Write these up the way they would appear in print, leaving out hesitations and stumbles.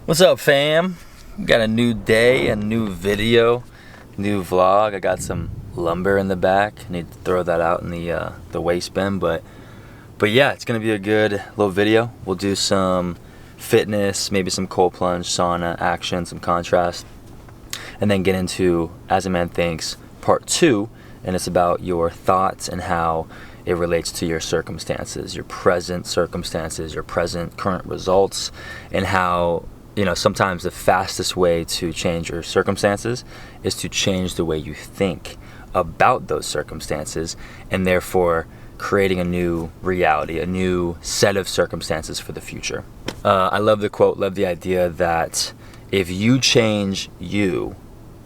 What's up, fam? Got a new day, a new video, new vlog. I got some lumber in the back. I need to throw that out in the waste bin, but yeah, it's gonna be a good little video. We'll do some fitness, maybe some cold plunge, sauna action, some contrast, and then get into As a Man Thinks Part 2, and it's about your thoughts and how it relates to your circumstances, your present circumstances, your present current results, and how sometimes the fastest way to change your circumstances is to change the way you think about those circumstances, and therefore creating a new reality, a new set of circumstances for the future. I love the quote, love the idea that if you change you,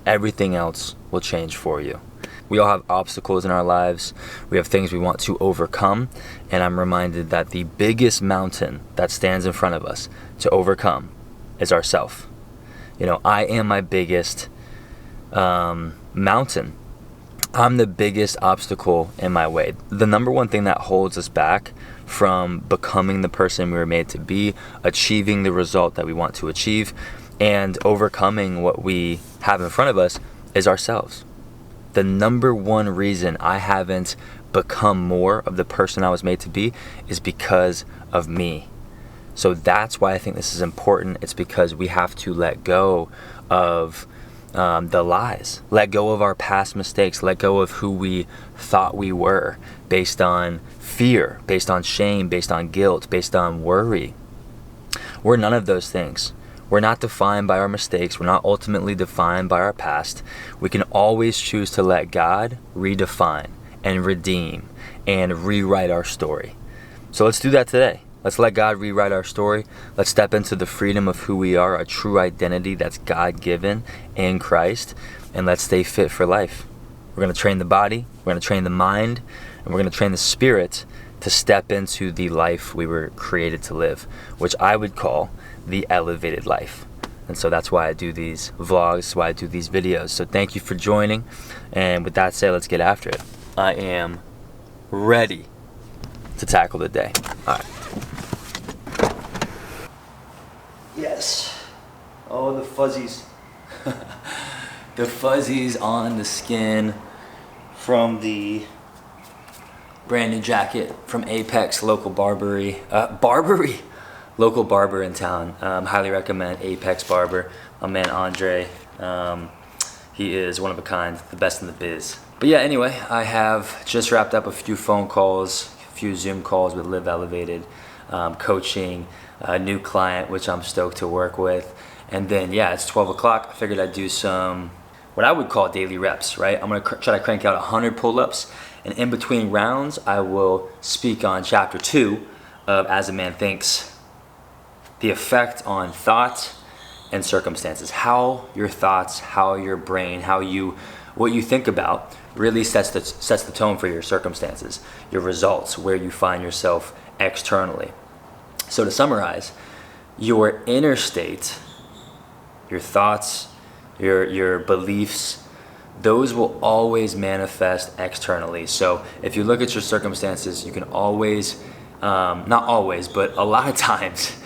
everything else will change for you. We all have obstacles in our lives. We have things we want to overcome, and I'm reminded that the biggest mountain that stands in front of us to overcome is ourself. I am my biggest mountain. I'm the biggest obstacle in my way. The number one thing that holds us back from becoming the person we were made to be, achieving the result that we want to achieve, and overcoming what we have in front of us is ourselves. The number one reason I haven't become more of the person I was made to be is because of me. So that's why I think this is important. It's because we have to let go of the lies, let go of our past mistakes, let go of who we thought we were based on fear, based on shame, based on guilt, based on worry. We're none of those things. We're not defined by our mistakes. We're not ultimately defined by our past. We can always choose to let God redefine and redeem and rewrite our story. So let's do that today. Let's let God rewrite our story. Let's step into the freedom of who we are, a true identity that's God-given in Christ, and let's stay fit for life. We're going to train the body, we're going to train the mind, and we're going to train the spirit to step into the life we were created to live, which I would call the elevated life. And so that's why I do these vlogs, that's why I do these videos. So thank you for joining, and with that said, let's get after it. I am ready to tackle the day. All right. Yes. Oh, the fuzzies. The fuzzies on the skin from the brand new jacket from Apex local Barbary. Local barber in town. Highly recommend Apex Barber. My man Andre. He is one of a kind, the best in the biz. But yeah, anyway, I have just wrapped up a few phone calls, a few Zoom calls with Live Elevated, coaching a new client, which I'm stoked to work with. And then, yeah, it's 12 o'clock. I figured I'd do some, what I would call daily reps, right? I'm gonna try to crank out 100 pull-ups. And in between rounds, I will speak on chapter 2 of As a Man Thinks, the effect on thought and circumstances. How your thoughts, how your brain, what you think about really sets the tone for your circumstances, your results, where you find yourself externally. So to summarize, your inner state, your thoughts, your beliefs, those will always manifest externally. So if you look at your circumstances, you can always, not always, but a lot of times,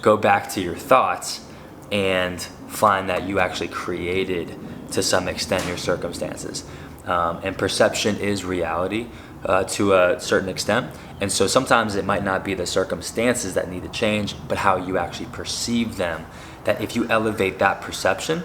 go back to your thoughts and find that you actually created, to some extent, your circumstances. And perception is reality to a certain extent. And so sometimes it might not be the circumstances that need to change, but how you actually perceive them. That if you elevate that perception,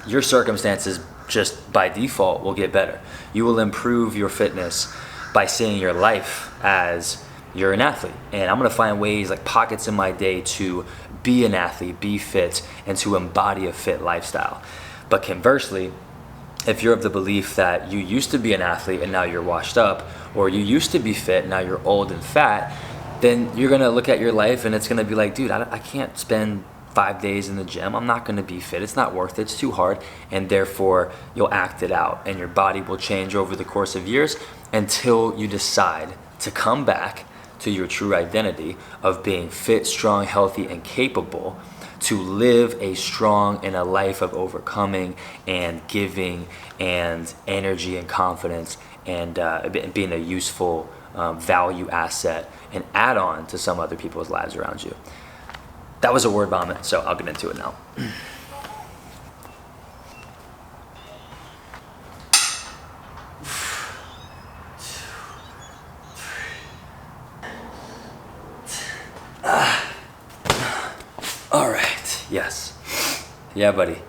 your circumstances just by default will get better. You will improve your fitness by seeing your life as you're an athlete. And I'm gonna find ways, like pockets in my day, to be an athlete, be fit, and to embody a fit lifestyle. But conversely, if you're of the belief that you used to be an athlete and now you're washed up, or you used to be fit, now you're old and fat, then you're gonna look at your life and it's gonna be like, dude, I can't spend 5 days in the gym. I'm not gonna be fit. It's not worth it. It's too hard. And therefore, you'll act it out. And your body will change over the course of years until you decide to come back to your true identity of being fit, strong, healthy, and capable to live a strong and a life of overcoming and giving and energy and confidence and being a useful value asset and add on to some other people's lives around you. That was a word vomit, so I'll get into it now. All right, yes. Yeah, buddy.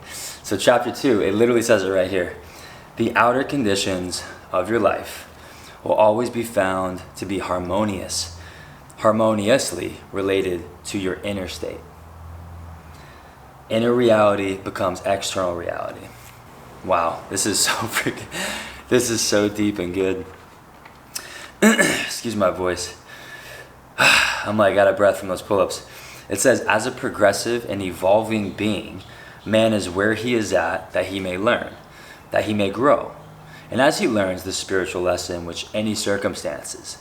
So chapter 2, it literally says it right here. The outer conditions of your life will always be found to be harmoniously related to your inner state. Inner reality becomes external reality. Wow, this is so deep and good. Excuse my voice. I'm like out of breath from those pull-ups. It says, as a progressive and evolving being, man is where he is at that he may learn, that he may grow. And as he learns the spiritual lesson, which any circumstance,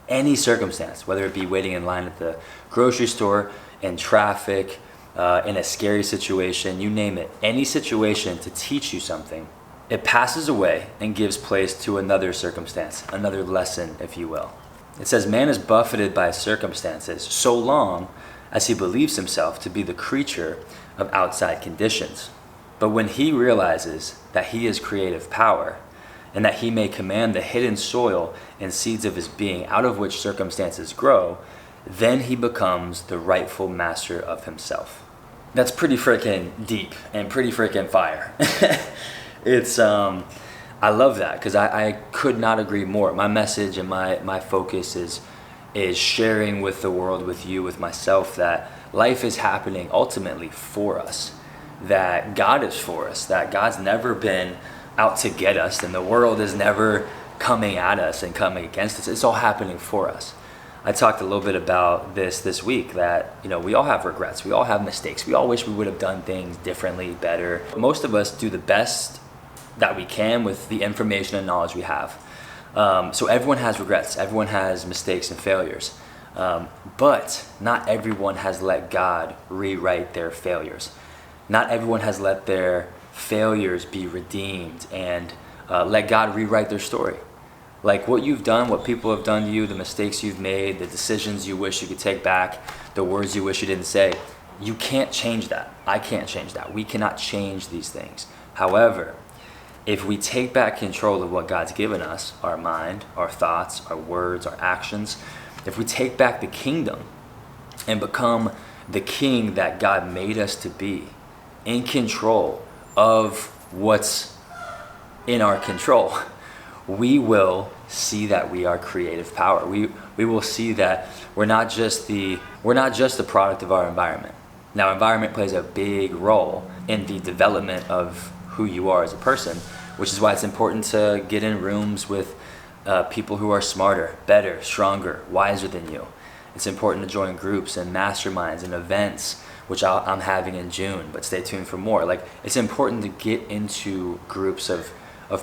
whether it be waiting in line at the grocery store, in traffic, in a scary situation, you name it, any situation to teach you something, it passes away and gives place to another circumstance, another lesson, if you will. It says, man is buffeted by circumstances so long as he believes himself to be the creature of outside conditions. But when he realizes that he is creative power, and that he may command the hidden soil and seeds of his being out of which circumstances grow, then he becomes the rightful master of himself. That's pretty freaking deep and pretty freaking fire. It's, I love that because I could not agree more. My message and my focus is sharing with the world, with you, with myself, that life is happening ultimately for us, that God is for us, that God's never been out to get us, and the world is never coming at us and coming against us. It's all happening for us. I talked a little bit about this week, that we all have regrets, we all have mistakes, we all wish we would have done things differently, better. Most of us do the best that we can with the information and knowledge we have. So everyone has regrets, everyone has mistakes and failures, but not everyone has let God rewrite their failures. Not everyone has let their failures be redeemed and let God rewrite their story. Like what you've done, what people have done to you, the mistakes you've made, the decisions you wish you could take back, the words you wish you didn't say, you can't change that. I can't change that. We cannot change these things. However, if we take back control of what God's given us, our mind, our thoughts, our words, our actions, if we take back the kingdom and become the king that God made us to be, in control of what's in our control, we will see that we are creative power. We will see that we're not just the product of our environment. Now, environment plays a big role in the development of who you are as a person, which is why it's important to get in rooms with people who are smarter, better, stronger, wiser than you. It's important to join groups and masterminds and events, which I'm having in June, but stay tuned for more. Like, it's important to get into groups of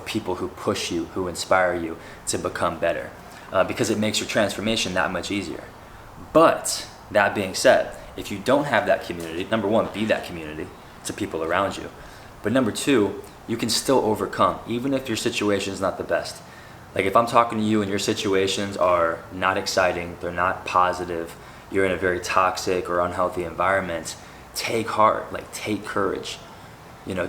people who push you, who inspire you to become better, because it makes your transformation that much easier. But that being said, if you don't have that community, number one, be that community to people around you. But number two, you can still overcome, even if your situation is not the best. Like if I'm talking to you and your situations are not exciting, they're not positive, you're in a very toxic or unhealthy environment, take heart, like take courage.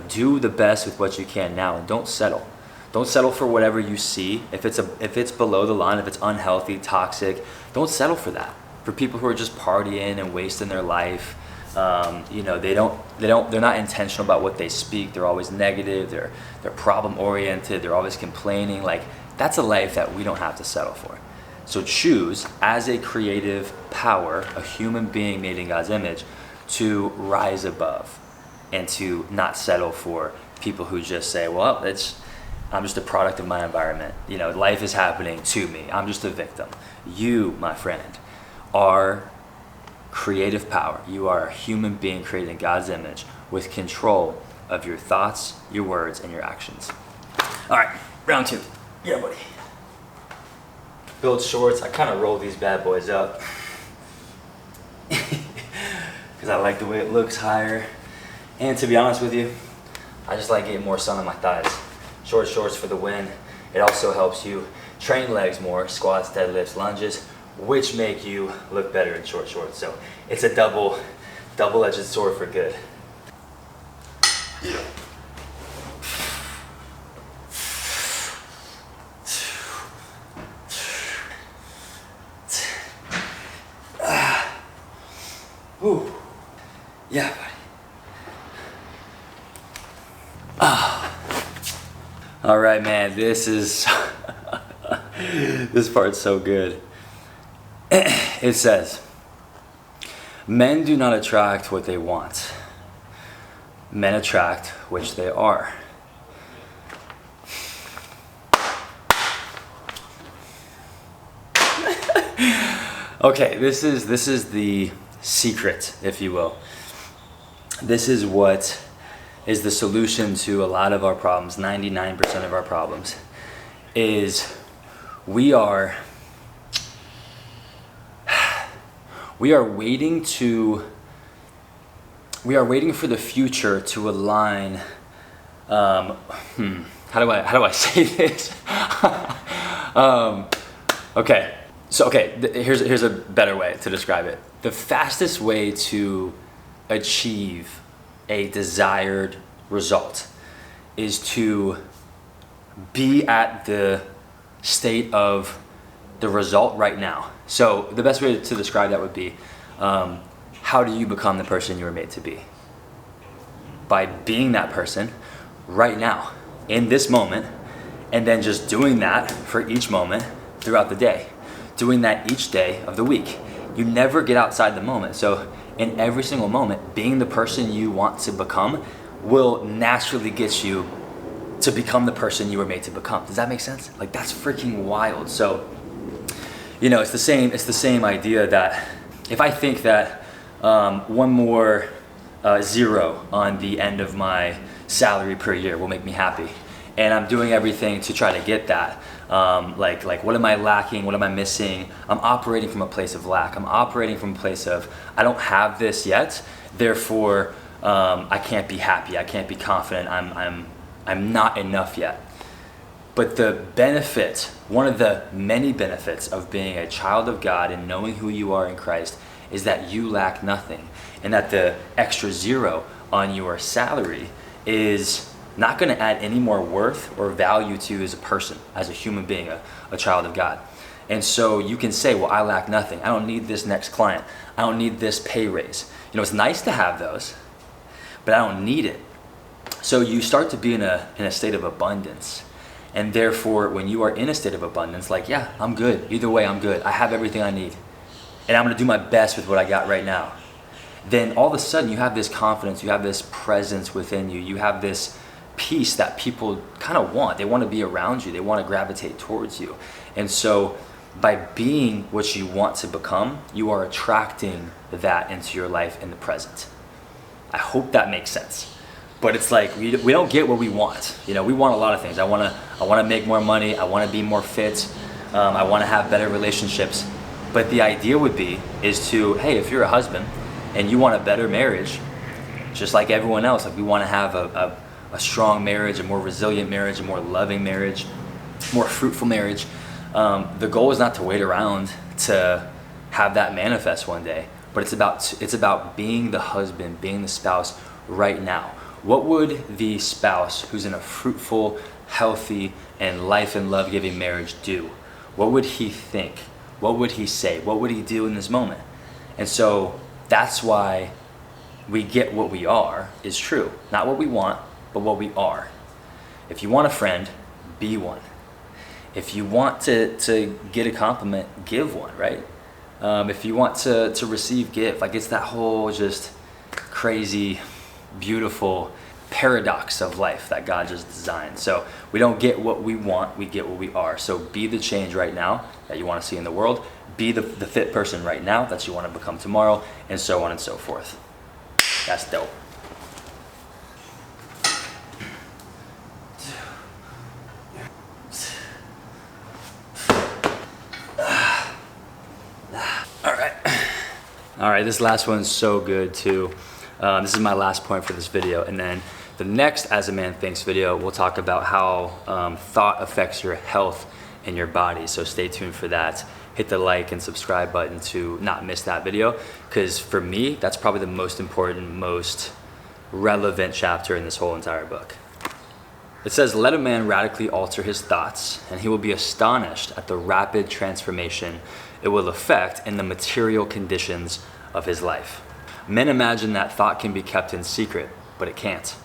Do the best with what you can now, and don't settle. Don't settle for whatever you see. If it's below the line, if it's unhealthy, toxic, don't settle for that. For people who are just partying and wasting their life, they're not intentional about what they speak. They're always negative. They're problem oriented. They're always complaining. Like, that's a life that we don't have to settle for. So choose, as a creative power, a human being made in God's image, to rise above and to not settle for people who just say, well, I'm just a product of my environment. Life is happening to me. I'm just a victim. You, my friend, are creative power. You are a human being created in God's image with control of your thoughts, your words, and your actions. All right, round 2. Yeah, buddy. Build shorts. I kind of roll these bad boys up because I like the way it looks higher. And to be honest with you, I just like getting more sun on my thighs. Short shorts for the win. It also helps you train legs more, squats, deadlifts, lunges, which make you look better in short shorts. So it's a double Double-edged sword for good. Ooh. Yeah, buddy. All right, man, this is, this part's so good. It says, men do not attract what they want. Men attract which they are. Okay, this is the secret, if you will. This is what is the solution to a lot of our problems. 99% of our problems is we are waiting for the future to align. How do I say this? Okay. So here's a better way to describe it. The fastest way to achieve a desired result is to be at the state of the result right now. So the best way to describe that would be, how do you become the person you were made to be? By being that person right now, in this moment, and then just doing that for each moment throughout the day. Doing that each day of the week. You never get outside the moment. So in every single moment, being the person you want to become will naturally get you to become the person you were made to become. Does that make sense? Like, that's freaking wild. So, you know, it's the same idea that if I think that one more zero on the end of my salary per year will make me happy, and I'm doing everything to try to get that, like what am I lacking? What am I missing? I'm operating from a place of lack. I'm operating from a place of, I don't have this yet, therefore I can't be happy. I can't be confident. I'm not enough yet. But the benefit, one of the many benefits of being a child of God and knowing who you are in Christ, is that you lack nothing, and that the extra zero on your salary is not going to add any more worth or value to you as a person, as a human being, a child of God. And so you can say, well, I lack nothing. I don't need this next client. I don't need this pay raise. You know, it's nice to have those, but I don't need it. So you start to be in a state of abundance. And therefore, when you are in a state of abundance, like, yeah, I'm good. Either way, I'm good. I have everything I need. And I'm going to do my best with what I got right now. Then all of a sudden, you have this confidence. You have this presence within you. You have this peace that people kind of want. They want to be around you. They want to gravitate towards you. And so by being what you want to become, you are attracting that into your life in the present. I hope that makes sense. But it's like we don't get what we want. You know, we want a lot of things. I want to make more money. I want to be more fit. I want to have better relationships. But the idea would be is to, hey, if you're a husband and you want a better marriage, just like everyone else, like we want to have a strong marriage, a more resilient marriage, a more loving marriage, more fruitful marriage. The goal is not to wait around to have that manifest one day, but it's about being the husband, being the spouse right now. What would the spouse who's in a fruitful, healthy, and life and love-giving marriage do? What would he think? What would he say? What would he do in this moment? And so that's why we get what we are is true. Not what we want, but what we are. If you want a friend, be one. If you want to get a compliment, give one, right? If you want to receive gift, like it's that whole just crazy, beautiful paradox of life that God just designed. So we don't get what we want, we get what we are. So be the change right now that you want to see in the world. Be the fit person right now that you want to become tomorrow, and so on and so forth. That's dope. All right, this last one's so good too. This is my last point for this video, and then the next As a Man Thinks video, we'll talk about how thought affects your health and your body. So stay tuned for that. hit the like and subscribe button to not miss that video, because for me, that's probably the most important, most relevant chapter in this whole entire book. It says, let a man radically alter his thoughts, and he will be astonished at the rapid transformation it will effect in the material conditions of his life. Men imagine that thought can be kept in secret, but it can't.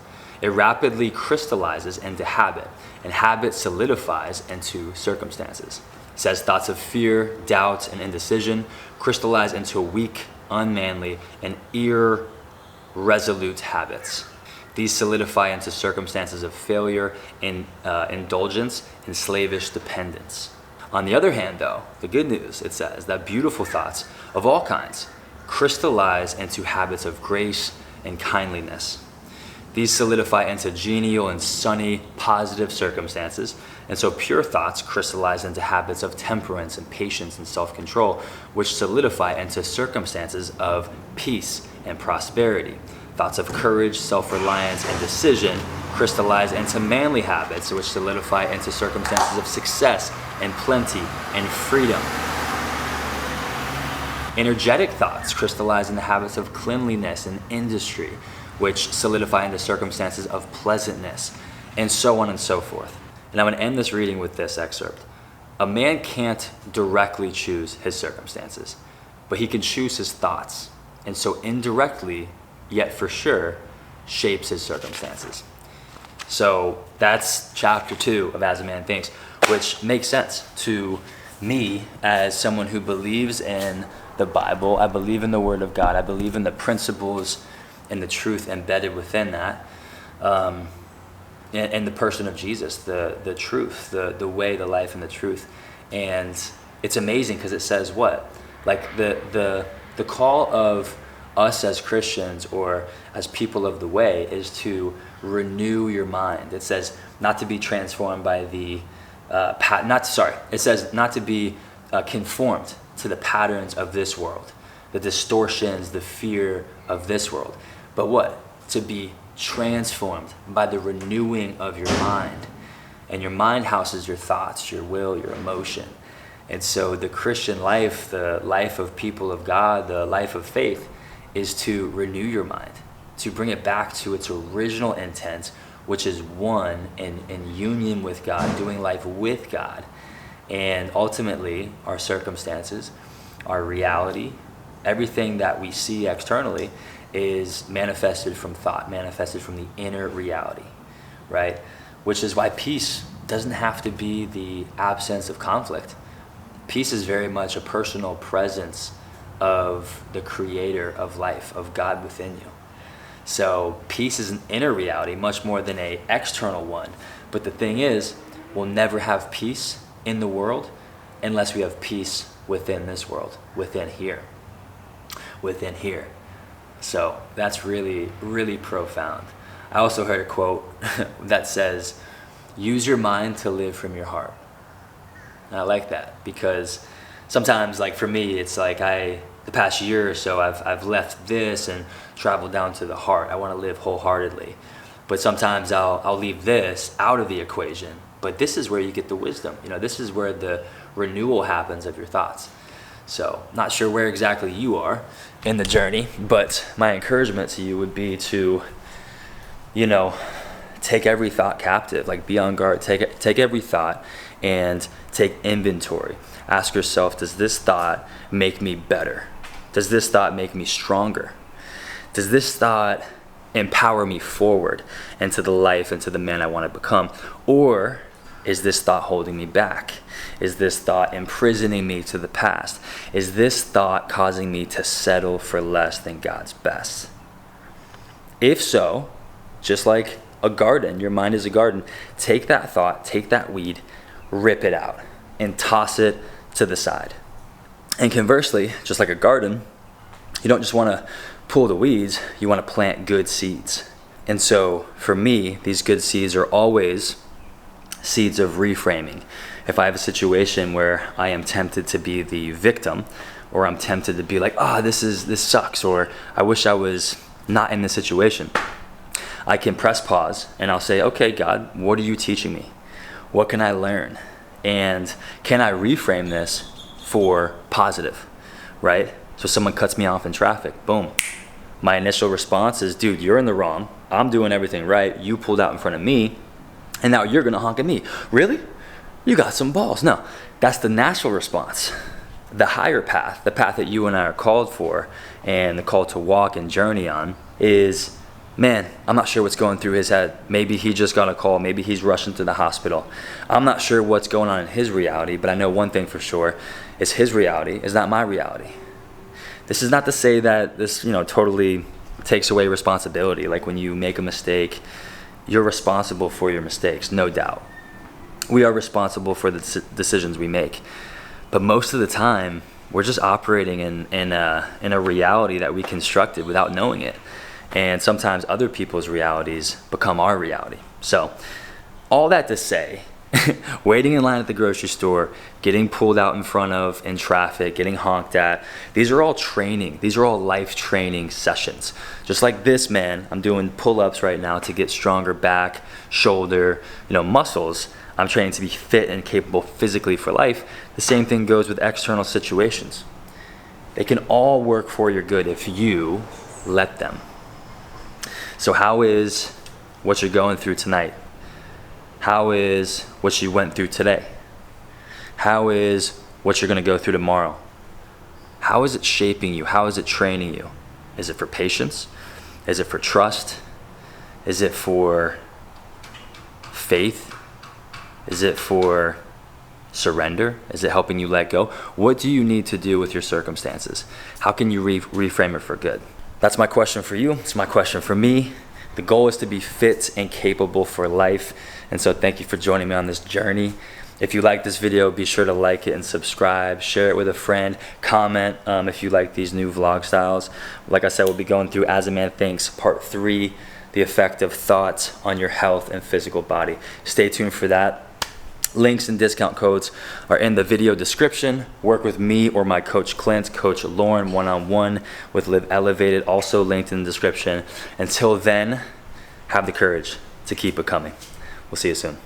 It rapidly crystallizes into habit, and habit solidifies into circumstances. It says thoughts of fear, doubt, and indecision crystallize into weak, unmanly, and irresolute habits. These solidify into circumstances of failure, indulgence, and slavish dependence. On the other hand, though, the good news, it says that beautiful thoughts of all kinds crystallize into habits of grace and kindliness. These solidify into genial and sunny, positive circumstances, and so pure thoughts crystallize into habits of temperance and patience and self-control, which solidify into circumstances of peace and prosperity. Thoughts of courage, self-reliance, and decision crystallize into manly habits, which solidify into circumstances of success and plenty and freedom. Energetic thoughts crystallize into habits of cleanliness and industry, which solidify into circumstances of pleasantness, and so on and so forth. And I'm going to end this reading with this excerpt. A man can't directly choose his circumstances, but he can choose his thoughts, and so indirectly, yet for sure, shapes his circumstances. So that's chapter 2 of As a Man Thinks, which makes sense to me as someone who believes in the Bible. I believe in the Word of God. I believe in the principles and the truth embedded within that, and the person of Jesus, the truth, the way, the life, and the truth. And it's amazing because it says what? Like the call of us as Christians or as people of the way is to renew your mind. It says not to be transformed by the it says not to be conformed to the patterns of this world, the distortions, the fear of this world, but what? To be transformed by the renewing of your mind. And your mind houses your thoughts, your will, your emotion. And so the Christian life, the life of people of God, the life of faith, is to renew your mind, to bring it back to its original intent, which is one in union with God, doing life with God. And ultimately, our circumstances, our reality, everything that we see externally is manifested from thought, manifested from the inner reality, right? Which is why peace doesn't have to be the absence of conflict. Peace is very much a personal presence of the creator of life, of God within you. So peace is an inner reality much more than an external one. But the thing is, we'll never have peace in the world unless we have peace within this world, within here. So that's really, really profound. I also heard a quote that says, use your mind to live from your heart. And I like that because sometimes, like for me, it's like the past year or so, I've left this and traveled down to the heart. I want to live wholeheartedly. But sometimes I'll leave this out of the equation. But this is where you get the wisdom. This is where the renewal happens of your thoughts. So, not sure where exactly you are in the journey, but my encouragement to you would be to, take every thought captive, like be on guard, take every thought and take inventory. Ask yourself, does this thought make me better? Does this thought make me stronger? Does this thought empower me forward into the life, into the man I want to become? Or is this thought holding me back? Is this thought imprisoning me to the past? Is this thought causing me to settle for less than God's best? If so, just like a garden, your mind is a garden, take that thought, take that weed, rip it out, and toss it to the side. And conversely, just like a garden, you don't just want to pull the weeds, you want to plant good seeds. And so for me, these good seeds are always seeds of reframing. If I have a situation where I am tempted to be the victim, or I'm tempted to be like, this sucks, or I wish I was not in this situation, I can press pause and I'll say, okay, God, what are you teaching me? What can I learn? And can I reframe this for positive, right? So someone cuts me off in traffic, boom. My initial response is, dude, you're in the wrong. I'm doing everything right. You pulled out in front of me, and now you're gonna honk at me. Really? You got some balls. No, that's the natural response. The higher path, the path that you and I are called for, and the call to walk and journey on is, man, I'm not sure what's going through his head. Maybe he just got a call. Maybe he's rushing to the hospital. I'm not sure what's going on in his reality, but I know one thing for sure is his reality is not my reality. This is not to say that this, totally takes away responsibility. Like when you make a mistake, you're responsible for your mistakes, no doubt. We are responsible for the decisions we make. But most of the time, we're just operating in a reality that we constructed without knowing it. And sometimes other people's realities become our reality. So all that to say, waiting in line at the grocery store, getting pulled out in front of in traffic, getting honked at, these are all training. These are all life training sessions. Just like this, man, I'm doing pull-ups right now to get stronger back, shoulder, muscles. I'm training to be fit and capable physically for life. The same thing goes with external situations. They can all work for your good if you let them. So how is what you're going through tonight? How is what you went through today? How is what you're going to go through tomorrow? How is it shaping you? How is it training you? Is it for patience? Is it for trust? Is it for faith? Is it for surrender? Is it helping you let go? What do you need to do with your circumstances? How can you reframe it for good? That's my question for you. It's my question for me. The goal is to be fit and capable for life. And so thank you for joining me on this journey. If you like this video, be sure to like it and subscribe. Share it with a friend. Comment if you like these new vlog styles. Like I said, we'll be going through As a Man Thinks, Part 3, the effect of thoughts on your health and physical body. Stay tuned for that. Links and discount codes are in the video description. Work with me or my coach Clint, Coach Lauren, one-on-one with Live Elevated, also linked in the description. Until then, have the courage to keep becoming. We'll see you soon.